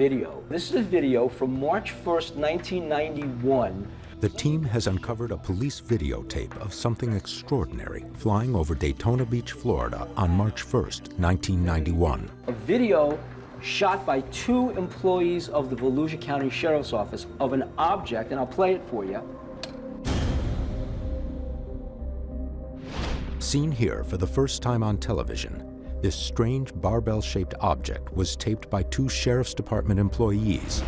video. This is a video from March 1st, 1991. The team has uncovered a police videotape of something extraordinary flying over Daytona Beach, Florida on March 1st, 1991. A video shot by 2 employees of the Volusia County Sheriff's Office of an object, and I'll play it for you. Seen here for the first time on television, this strange barbell-shaped object was taped by 2 Sheriff's Department employees,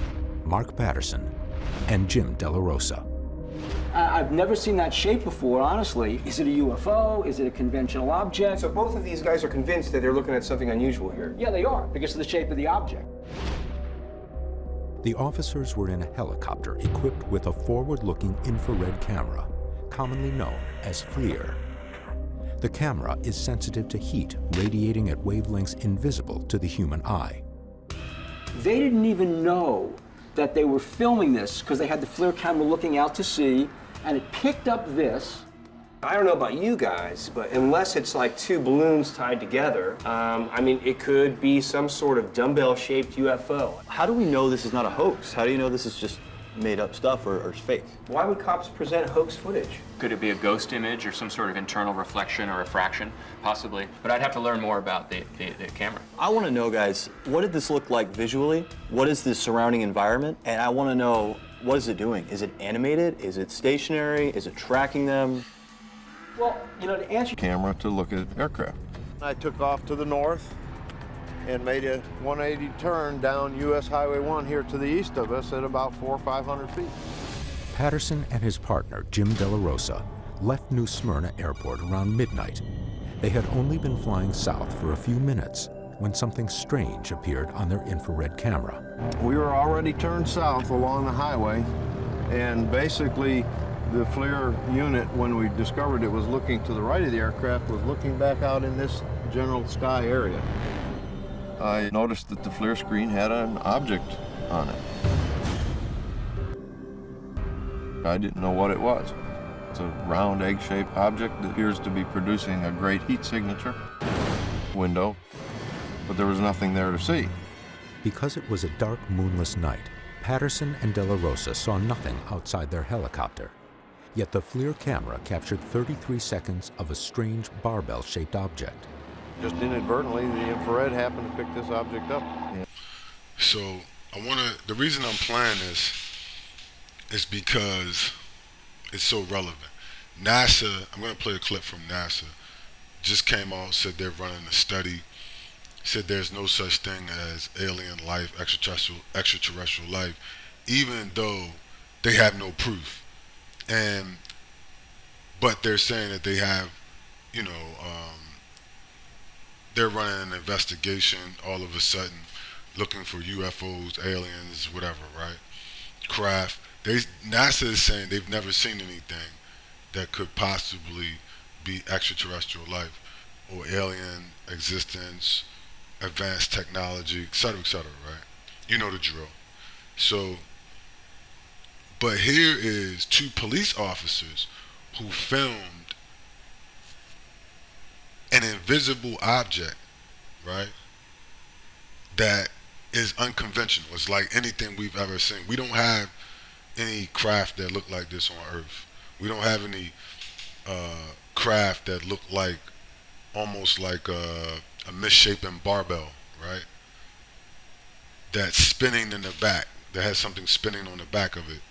Mark Patterson and Jim De La Rosa. I've never seen that shape before, honestly. Is it a UFO? Is it a conventional object? So both of these guys are convinced that they're looking at something unusual here. Yeah, they are, because of the shape of the object. The officers were in a helicopter equipped with a forward-looking infrared camera, commonly known as FLIR. The camera is sensitive to heat radiating at wavelengths invisible to the human eye. They didn't even know that they were filming this because they had the FLIR camera looking out to sea, and it picked up this. I don't know about you guys, but unless it's like 2 balloons tied together, I mean, it could be some sort of dumbbell-shaped UFO. How do we know this is not a hoax? How do you know this is just made up stuff or fake? Why would cops present hoax footage? Could it be a ghost image or some sort of internal reflection or refraction? Possibly. But I'd have to learn more about the camera. I want to know, guys, what did this look like visually? What is the surrounding environment? And I want to know, what is it doing? Is it animated? Is it stationary? Is it tracking them? Well, you know, to answer... Camera to look at aircraft. I took off to the north and made a 180 turn down US Highway 1 here to the east of us at about 400 or 500 feet. Patterson and his partner, Jim De La Rosa, left New Smyrna Airport around midnight. They had only been flying south for a few minutes when something strange appeared on their infrared camera. We were already turned south along the highway, and basically the FLIR unit, when we discovered it was looking to the right of the aircraft, was looking back out in this general sky area. I noticed that the FLIR screen had an object on it. I didn't know what it was. It's a round egg-shaped object that appears to be producing a great heat signature window, but there was nothing there to see. Because it was a dark, moonless night, Patterson and De La Rosa saw nothing outside their helicopter. Yet the FLIR camera captured 33 seconds of a strange barbell-shaped object. Just inadvertently, the infrared happened to pick this object up. Yeah. So the reason I'm playing this is because it's so relevant. NASA, I'm gonna play a clip from NASA, just came out, said they're running a study, said there's no such thing as alien life, extraterrestrial life, even though they have no proof. But they're saying that they have, they're running an investigation all of a sudden, looking for UFOs, aliens, whatever, right? Craft. NASA is saying they've never seen anything that could possibly be extraterrestrial life or alien existence, advanced technology, et cetera, right? You know the drill. So, but here is 2 police officers who filmed an invisible object, right, that is unconventional. It's like anything we've ever seen. We don't have any craft that look like this on Earth. We don't have any craft that look like, almost like a misshapen barbell, right, that's spinning in the back, that has something spinning on the back of it,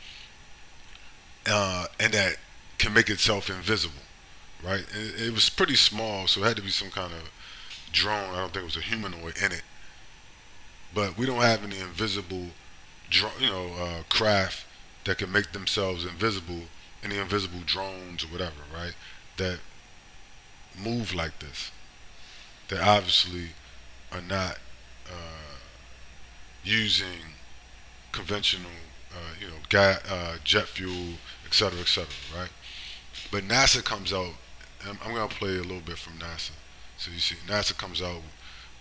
and that can make itself invisible, right? It was pretty small, so it had to be some kind of drone. I don't think it was a humanoid in it. But we don't have any invisible, craft that can make themselves invisible, any invisible drones or whatever, right, that move like this, that obviously are not using conventional, jet fuel, et cetera, right? But NASA comes out, and I'm going to play a little bit from NASA. So you see, NASA comes out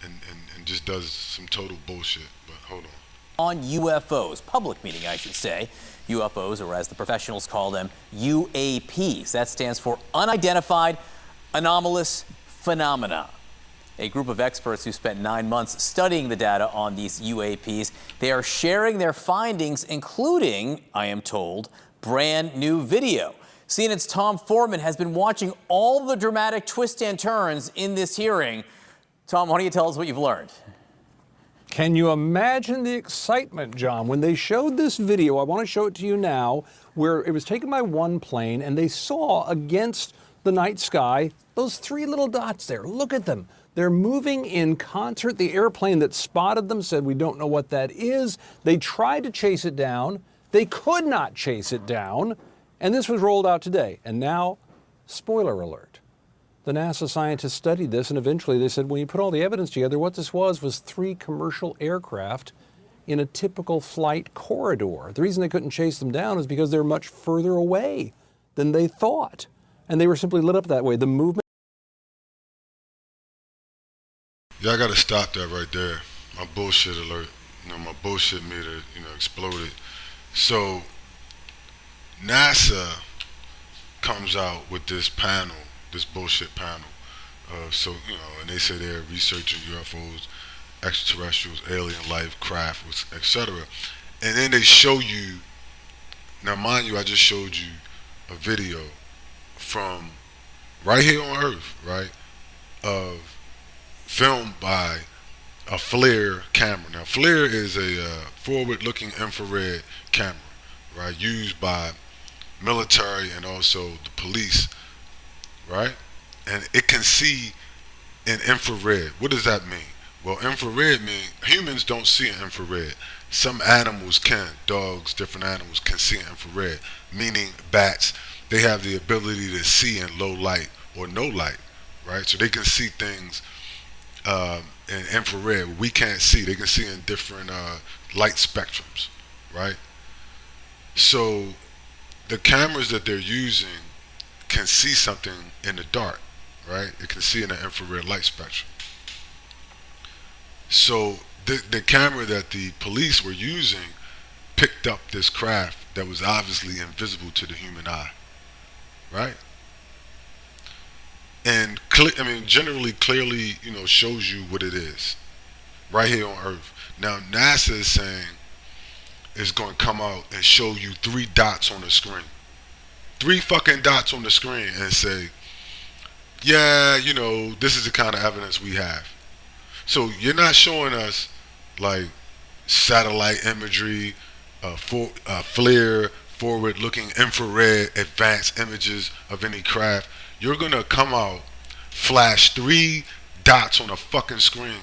and just does some total bullshit, but hold on. On UFOs, public meeting I should say. UFOs, or as the professionals call them, UAPs. That stands for Unidentified Anomalous Phenomena. a group of experts who spent 9 months studying the data on these UAPs. They are sharing their findings, including, I am told, brand new video. CNN's Tom Foreman has been watching all the dramatic twists and turns in this hearing. Tom, why don't you tell us what you've learned? Can you imagine the excitement, John, when they showed this video? I want to show it to you now, where it was taken by one plane and they saw against the night sky those 3 little dots there. Look at them. They're moving in concert. The airplane that spotted them said, we don't know what that is. They tried to chase it down. They could not chase it down. And this was rolled out today. And now, spoiler alert. The NASA scientists studied this, and eventually they said, when you put all the evidence together, what this was 3 commercial aircraft in a typical flight corridor. The reason they couldn't chase them down is because they're much further away than they thought. And they were simply lit up that way. The movement. Yeah, I gotta stop that right there. My bullshit alert. My bullshit meter, exploded. So, NASA comes out with this panel, this bullshit panel. And they say they're researching UFOs, extraterrestrials, alien life, craft, etc. And then they show you, now mind you, I just showed you a video from right here on Earth, right, of filmed by a FLIR camera. Now, FLIR is a forward-looking infrared camera, right, used by military and also the police, right? And it can see in infrared. What does that mean? Well, infrared means humans don't see in infrared. Some animals can, dogs, different animals can see in infrared, meaning bats. They have the ability to see in low light or no light, right? So they can see things in infrared we can't see. They can see in different light spectrums, right? So the cameras that they're using can see something in the dark, right? It can see in the infrared light spectrum. So the camera that the police were using picked up this craft that was obviously invisible to the human eye, right? And generally, clearly, shows you what it is, right here on Earth. Now, NASA is saying it's going to come out and show you 3 dots on the screen. 3 fucking dots on the screen and say, yeah, this is the kind of evidence we have. So you're not showing us like satellite imagery, FLIR, forward-looking infrared advanced images of any craft. You're going to come out, flash 3 dots on a fucking screen,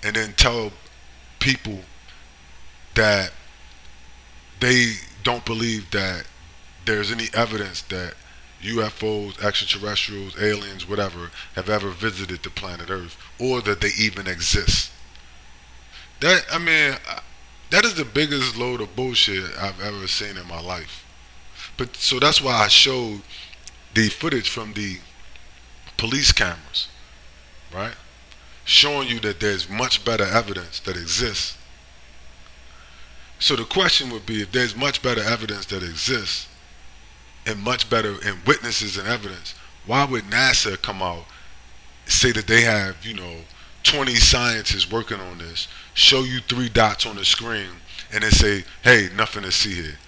and then tell people that they don't believe that there's any evidence that UFOs, extraterrestrials, aliens, whatever, have ever visited the planet Earth, or that they even exist. That is the biggest load of bullshit I've ever seen in my life. But so that's why I showed the footage from the police cameras, right? Showing you that there's much better evidence that exists. So the question would be, if there's much better evidence that exists, and much better in witnesses and evidence, why would NASA come out, say that they have, 20 scientists working on this, show you 3 dots on the screen, and then say, hey, nothing to see here?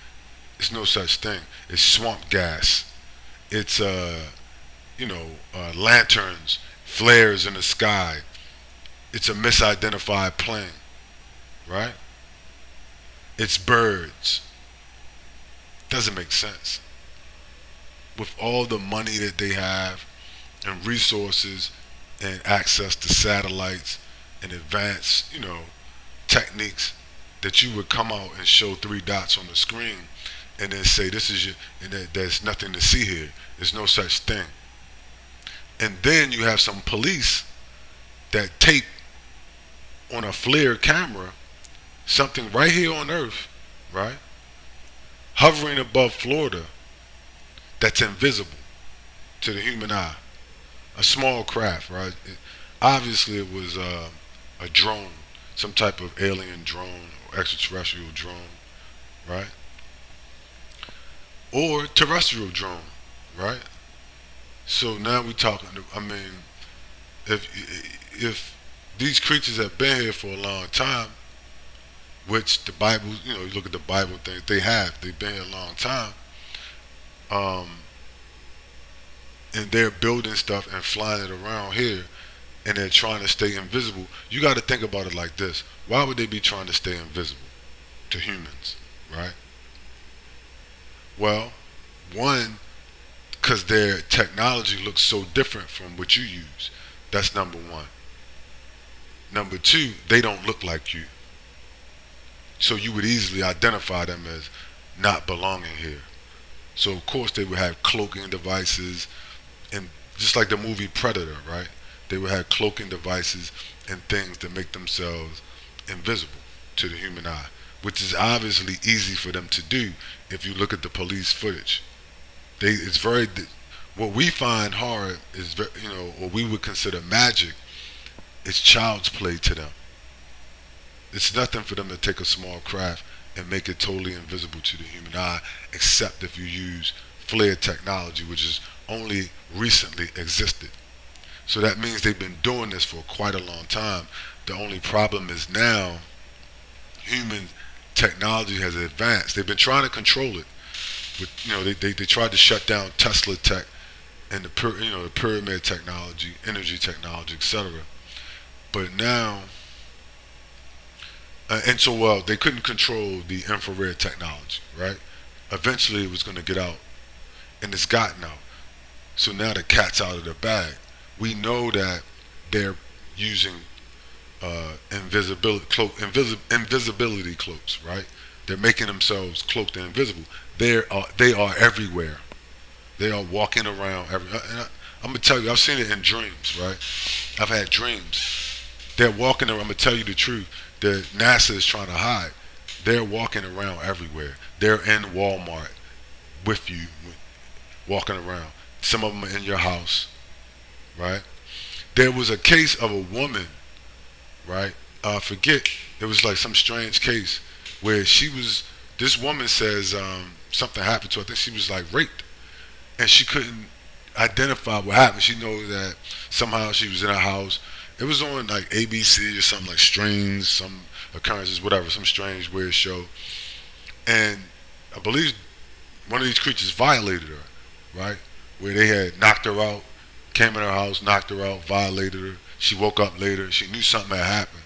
There's no such thing. It's swamp gas. It's lanterns, flares in the sky. It's a misidentified plane, right? It's birds. Doesn't make sense. With all the money that they have and resources and access to satellites and advanced, techniques, that you would come out and show 3 dots on the screen and then say this is your, and that there's nothing to see here. There's no such thing. And then you have some police that tape on a FLIR camera something right here on Earth, right, hovering above Florida, that's invisible to the human eye. A small craft, right? Obviously it was a drone, some type of alien drone or extraterrestrial drone, right? Or terrestrial drone, right? So now we're talking, if these creatures have been here for a long time, which the Bible, you look at the Bible things, they've been here a long time. And they're building stuff and flying it around here, and they're trying to stay invisible. You got to think about it like this. Why would they be trying to stay invisible to humans, right? Well, one, because their technology looks so different from what you use. That's number one. Number two, they don't look like you. So you would easily identify them as not belonging here. So of course they would have cloaking devices, and just like the movie Predator, right? They would have cloaking devices and things to make themselves invisible to the human eye, which is obviously easy for them to do if you look at the police footage. What we find hard is, what we would consider magic, is child's play to them. It's nothing for them to take a small craft and make it totally invisible to the human eye, except if you use FLIR technology, which has only recently existed. So that means they've been doing this for quite a long time. The only problem is now human technology has advanced. They've been trying to control it. They tried to shut down Tesla tech and the pyramid technology, energy technology, etc. But now, they couldn't control the infrared technology, right? Eventually it was going to get out, and it's gotten out. So now the cat's out of the bag. We know that they're using invisibility cloaks, right? They're making themselves cloaked and invisible. They are everywhere. They are walking around everywhere. I'm gonna tell you, I've seen it in dreams, right? I've had dreams. They're walking around. I'm gonna tell you the truth. That NASA is trying to hide. They're walking around everywhere. They're in Walmart with you, walking around. Some of them are in your house, right? There was a case of a woman, right? I forget. It was like some strange case where this woman says something happened to her. I think she was like raped, and she couldn't identify what happened. She knows that somehow she was in her house. It was on like ABC or something, like Strange, some occurrences, whatever, some strange weird show. And I believe one of these creatures violated her, right? Where they had knocked her out, came in her house, knocked her out, violated her. She woke up later. She knew something had happened,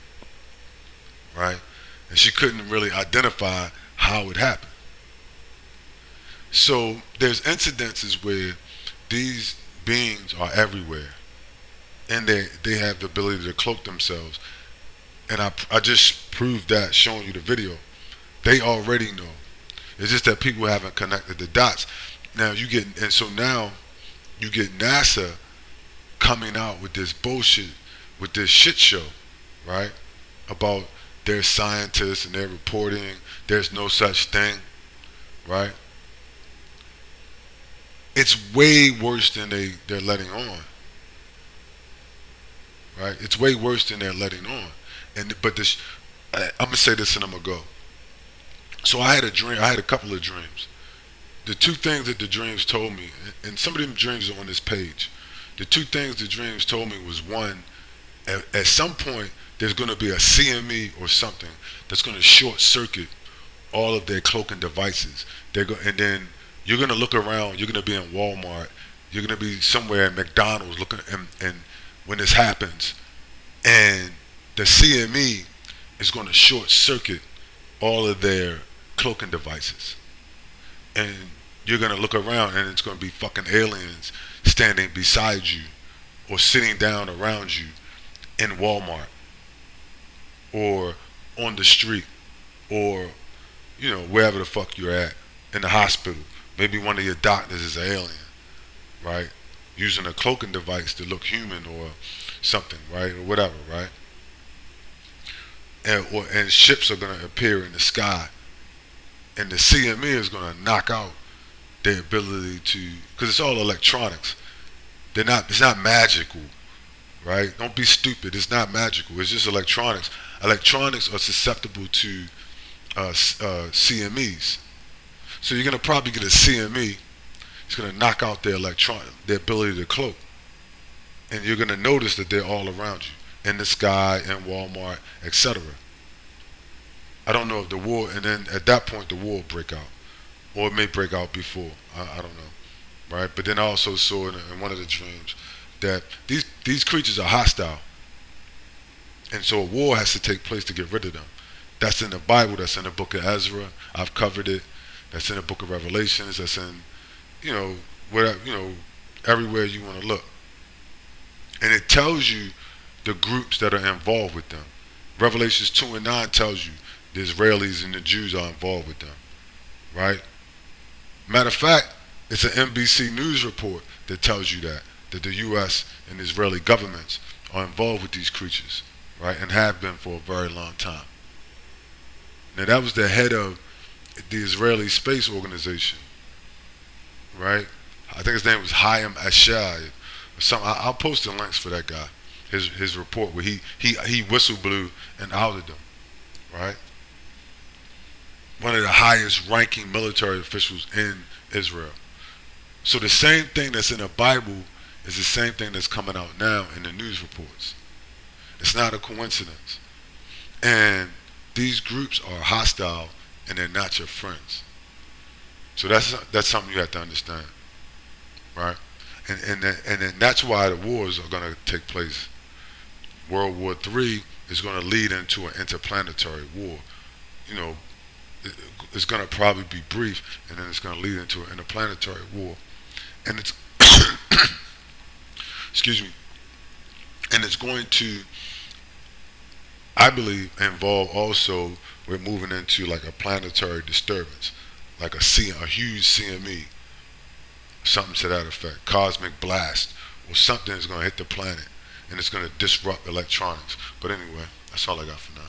right? And she couldn't really identify how it happened. So there's incidences where these beings are everywhere, and they have the ability to cloak themselves. And I just proved that showing you the video. They already know. It's just that people haven't connected the dots. Now you get NASA coming out with this bullshit, with this shit show, right? About their scientists and their reporting. There's no such thing, right? It's way worse than they're letting on. Right? It's way worse than they're letting on. But I'm gonna say this and I'm gonna go. So I had a dream. I had a couple of dreams. The two things that the dreams told me, and some of them dreams are on this page. The two things the dreams told me was, one, at some point there's gonna be a CME or something that's gonna short circuit all of their cloaking devices. And then you're gonna look around. You're gonna be in Walmart. You're gonna be somewhere at McDonald's looking, and when this happens, and the CME is going to short circuit all of their cloaking devices, and you're going to look around and it's going to be fucking aliens standing beside you or sitting down around you in Walmart or on the street or wherever the fuck you're at, in the hospital. Maybe one of your doctors is an alien, right? Using a cloaking device to look human or something, right? Or whatever, right? And ships are going to appear in the sky. And the CME is going to knock out their ability to, because it's all electronics. It's not magical, right? Don't be stupid. It's not magical. It's just electronics. Electronics are susceptible to CMEs. So you're going to probably get a CME. It's going to knock out their ability to cloak. And you're going to notice that they're all around you. in the sky, in Walmart, etc. I don't know if the war, and then at that point the war will break out, or it may break out before. I don't know, right? But then I also saw in one of the dreams that these creatures are hostile, and so a war has to take place to get rid of them. That's in the Bible. That's in the book of Ezra. I've covered it. That's in the book of Revelations. That's in, whatever, everywhere you want to look. And it tells you the groups that are involved with them. Revelations 2 and 9 tells you the Israelis and the Jews are involved with them, right? Matter of fact, it's an NBC News report that tells you that the U.S. and the Israeli governments are involved with these creatures, right, and have been for a very long time. Now, that was the head of the Israeli Space Organization, right? I think his name was Hayam Ashai or something. I'll post the links for that guy. His report where he whistle blew and outed them, right? One of the highest ranking military officials in Israel. So the same thing that's in the Bible is the same thing that's coming out now in the news reports. It's not a coincidence. And these groups are hostile and they're not your friends. So that's something you have to understand, right? And then that's why the wars are going to take place. World War III is going to lead into an interplanetary war. It's going to probably be brief, and then it's going to lead into an interplanetary war. And it's excuse me. And it's going to, I believe, involve also, we're moving into like a planetary disturbance, like a huge CME, something to that effect, cosmic blast, or something is going to hit the planet, and it's going to disrupt electronics. But anyway, that's all I got for now.